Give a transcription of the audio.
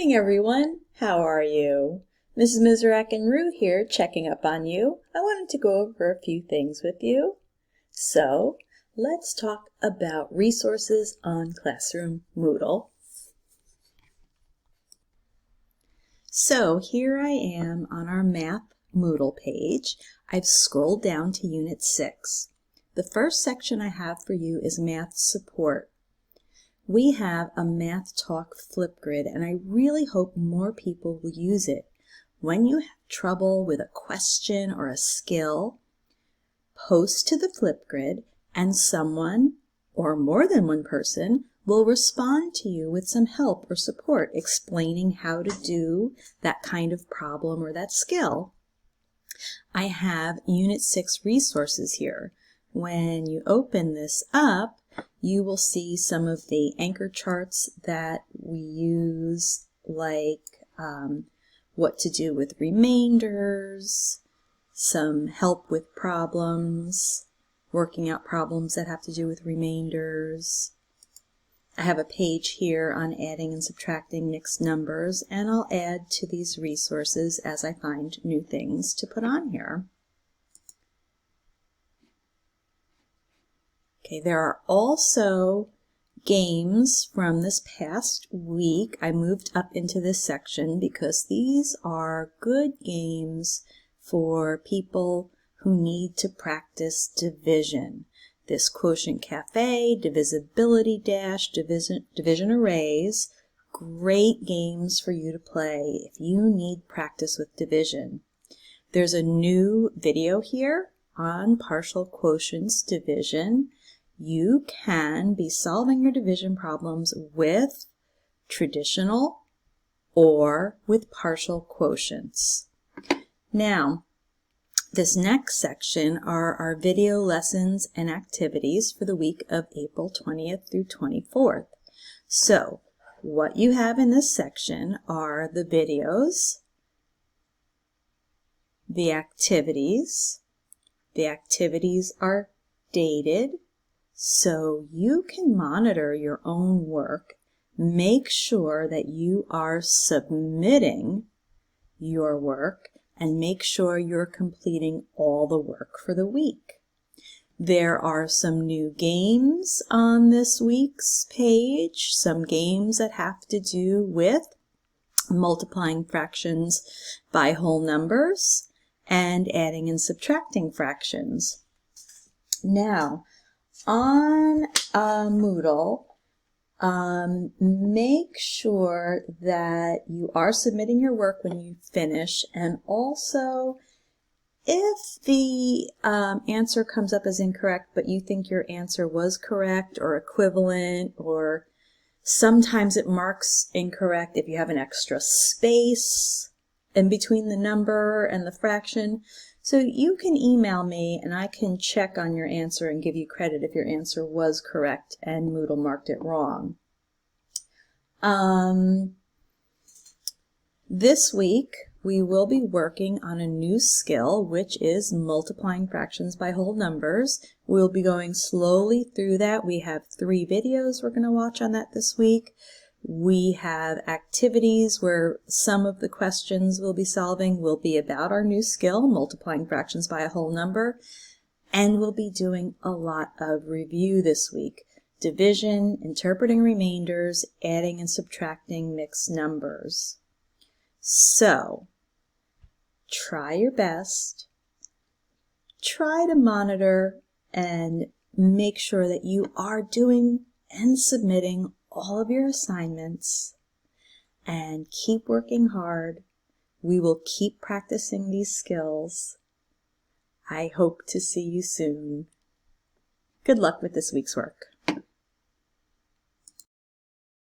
morning, everyone. How are you? Mrs. Mizrak and Rue here checking up on you. I wanted to go over a few things with you. So, let's talk about resources on Classroom Moodle. So, here I am on our Math Moodle page. I've scrolled down to Unit 6. The first section I have for you is Math Support. We have a Math Talk Flipgrid, and I really hope more people will use it. When you have trouble with a question or a skill, post to the Flipgrid, and someone, or more than one person, will respond to you with some help or support explaining how to do that kind of problem or that skill. I have Unit 6 resources here. When you open this up, you will see some of the anchor charts that we use, like what to do with remainders, some help with problems, working out problems that have to do with remainders. I have a page here on adding and subtracting mixed numbers, and I'll add to these resources as I find new things to put on here. Okay, there are also games from this past week. I moved up into this section because these are good games for people who need to practice division. This Quotient Cafe, Divisibility Dash, Division Arrays, great games for you to play if you need practice with division. There's a new video here on partial quotients division. You can be solving your division problems with traditional or with partial quotients. Now, this next section are our video lessons and activities for the week of April 20th through 24th. So, what you have in this section are the videos, the activities. The activities are dated, so you can monitor your own work. Make sure that you are submitting your work and make sure you're completing all the work for the week. There are some new games on this week's page, some games that have to do with multiplying fractions by whole numbers and adding and subtracting fractions. Now, on Moodle, make sure that you are submitting your work when you finish, and also if the answer comes up as incorrect but you think your answer was correct or equivalent, or sometimes it marks incorrect if you have an extra space in between the number and the fraction. So you can email me and I can check on your answer and give you credit if your answer was correct and Moodle marked it wrong. This week we will be working on a new skill, which is multiplying fractions by whole numbers. We'll be going slowly through that. We have 3 videos we're going to watch on that this week. We have activities where some of the questions we'll be solving will be about our new skill, multiplying fractions by a whole number, and we'll be doing a lot of review this week. Division, interpreting remainders, adding and subtracting mixed numbers. So, try your best. Try to monitor and make sure that you are doing and submitting all of your assignments, and keep working hard. We will keep practicing these skills. I hope to see you soon. Good luck with this week's work.